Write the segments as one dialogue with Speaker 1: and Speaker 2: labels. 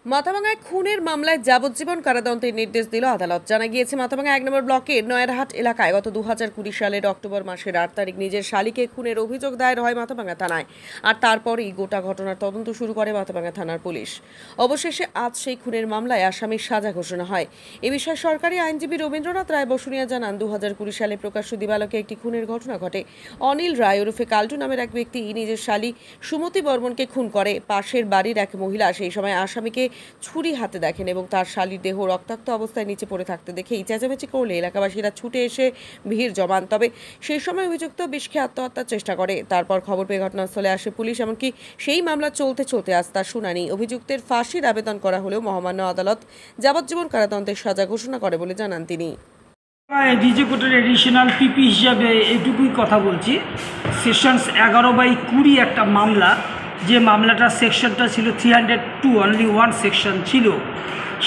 Speaker 1: মাথাভাঙায় খুনের মামলায় যাবজ্জীবন কারাদণ্ডের নির্দেশ দিল আদালত। জানা গিয়েছে, মাথাভাঙা ১ নম্বর ব্লকের নয়ারহাট এলাকায় গত ২০২০ সালের অক্টোবর মাসের ৮ তারিখ নিজের শালীকে খুনের অভিযোগ দায়ের হয় মাথাভাঙা থানায়। আর তারপরেই গোটা ঘটনার তদন্ত শুরু করে মাথাভাঙা থানার পুলিশ। অবশেষে আজ সেই খুনের মামলায় আসামির সাজা ঘোষণা হয়। এ বিষয়ে সরকারি আইনজীবী রবীন্দ্রনাথ রায় বসুনিয়া জানান, ২০২০ সালে প্রকাশ্য দিবালোকে একটি খুনের ঘটনা ঘটে। অনিল রায় ওরফে কাল্টু নামের এক ব্যক্তি নিজের শালী সুমতি বর্মনকে খুন করে। পাশের বাড়ির এক মহিলা সেই সময় আসামিকে ছুরি হাতে দেখেন এবং তার শালীর দেহ রক্তাক্ত অবস্থায় নিচে পড়ে থাকতে দেখেই চেঁচামেচি করলে এলাকাবাসীরা ছুটে এসে ভিড় জমান। তবে সেই সময় অভিযুক্ত বিষ খেয়ে আত্মহত্যার চেষ্টা করে। তারপর খবর পেয়ে ঘটনাস্থলে আসে পুলিশ। এমনকি সেই মামলা চলতে চলতে আজ তার শুনানি। অভিযুক্তের ফাঁসির আবেদন করা হলেও মহামান্য আদালত যাবজ্জীবন কারাদণ্ডের সাজা ঘোষণা করে বলে জানান তিনি।
Speaker 2: ডিজে কোর্টের এডিশনাল পিপি হিসাবে এটুকুই কথা বলছি। সেকশনস 11/20 একটা মামলা, যে মামলাটা সেকশনটা ছিল 302, অনলি ওয়ান সেকশন ছিল।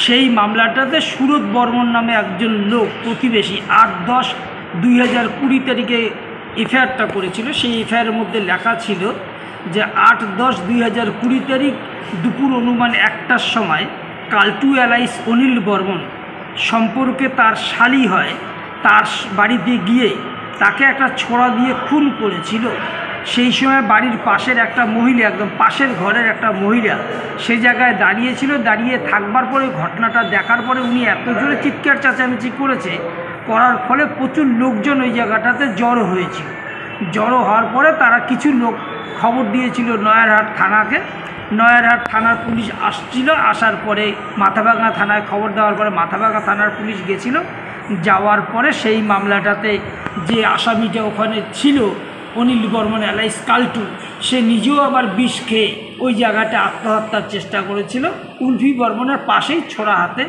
Speaker 2: সেই মামলাটাতে সুরত বর্মন নামে একজন লোক প্রতিবেশী 8/10/2020 তারিখে এফআইআরটা করেছিল। সেই এফআইআরের মধ্যে লেখা ছিল যে 8/10/2020 তারিখ দুপুর অনুমান 1টার সময় কাল্টু এলাইস অনিল বর্মন সম্পর্কে তার শালী হয়, তার বাড়িতে গিয়ে তাকে একটা ছোড়া দিয়ে খুন করেছিল। সেই সময় বাড়ির পাশের একটা মহিলা, একদম পাশের ঘরের একটা মহিলা সেই জায়গায় দাঁড়িয়েছিল। দাঁড়িয়ে থাকবার পরে ঘটনাটা দেখার পরে উনি এত জোরে চিৎকার চেঁচামেচি করার ফলে প্রচুর লোকজন ওই জায়গাটাতে জড়ো হয়েছিল। জড়ো হওয়ার পরে তারা কিছু লোক খবর দিয়েছিল নয়ারহাট থানাকে। নয়ারহাট থানার পুলিশ আসছিল। আসার পরে মাথাভাঙা থানায় খবর দেওয়ার পরে মাথাভাঙা থানার পুলিশ গেছিল। যাওয়ার পরে সেই মামলাটাতে যে আসামিটা ওখানে ছিল অনিল বর্মন এলাইস কাল্টু, সে নিজেও আবার বিষ খেয়ে ওই জায়গাটা আত্মহত্যার চেষ্টা করেছিল। উলফি বর্মনের পাশেই ছোড়া হাতে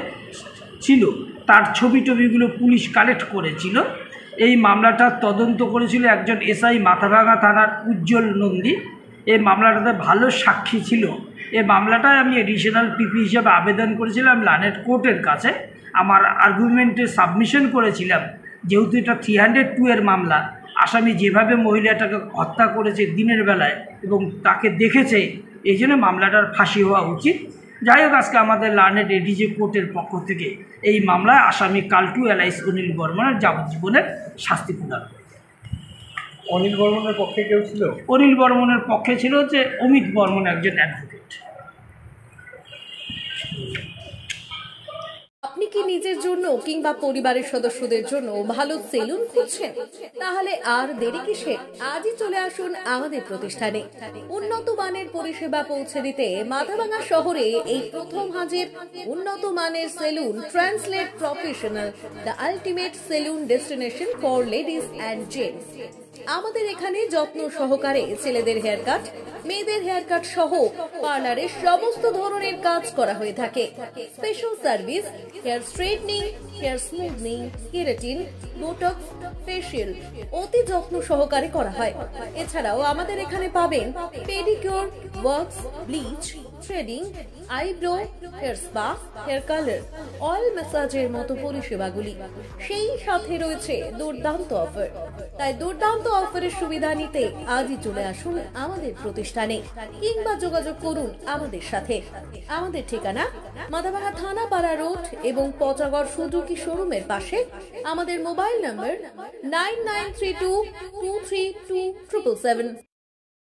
Speaker 2: ছিল। তার ছবি টবিগুলো পুলিশ কালেক্ট করেছিল। এই মামলাটার তদন্ত করেছিল একজন এসআই মাথাভাঙা থানার উজ্জ্বল নন্দী। এই মামলাটাতে ভালো সাক্ষী ছিল। এই মামলাটায় আমি এডিশনাল পিপি হিসেবে আবেদন করেছিলাম লানেট কোর্টের কাছে। আমার আর্গুমেন্টে সাবমিশন করেছিলাম, যেহেতু এটা 302 এর মামলা, আসামি যেভাবে মহিলাটাকে হত্যা করেছে দিনের বেলায় এবং তাকে দেখেছে, এই জন্য মামলাটার ফাঁসি হওয়া উচিত। যাই হোক, আজকে আমাদের লার্নেট এডিজে কোর্টের পক্ষ থেকে এই মামলায় আসামি কাল্টু এলাইস অনিল বর্মনের যাবজ্জীবনের শাস্তি প্রদান।
Speaker 3: অনিল বর্মনের পক্ষে কেউ ছিল?
Speaker 2: অনিল বর্মনের পক্ষে ছিল যে অমিত বর্মন, একজন অ্যাডভোকেট।
Speaker 4: আপনি কি নিজের জন্য কিংবা পরিবারের সদস্যদের জন্য ভালো সেলুন খুঁজছেন? তাহলে আর দেরি কিসের? আজই চলে আসুন আমাদের প্রতিষ্ঠানে। উন্নত মানের পরিষেবা পৌঁছে দিতে মাথাভাঙা শহরে এই প্রথম হাজির উন্নত মানের salon translate professional, the ultimate salon destination for ladies and gents. আমাদের এখানে যত্ন সহকারে ছেলেদের হেয়ার কাট, মেয়েদের হেয়ার কাট সহ পার্লারের সমস্ত ধরনের কাজ করা হয়ে থাকে। Special service, hair straightening, hair smoothening, keratin, botox, facial অতি যত্ন সহকারে করা হয়। এছাড়াও আমাদের এখানে পাবেন pedicure, wax, bleach, threading, eyebrow, hair spa, hair colour, oil ম্যাসাজের মতো পরিষেবাগুলি। সেই সাথে রয়েছে দুর্দান্ত অফার। তাই দুর্দান্ত অফারের সুবিধা নিতে আজই চলে আসুন আমাদের প্রতিষ্ঠানে কিংবা যোগাযোগ করুন আমাদের সাথে। আমাদের ঠিকানা মাথাভাঙা থানাপাড়া রোড এবং পচাগড় সুজুকি শোরুমের পাশে। আমাদের মোবাইল নম্বর 9932232777।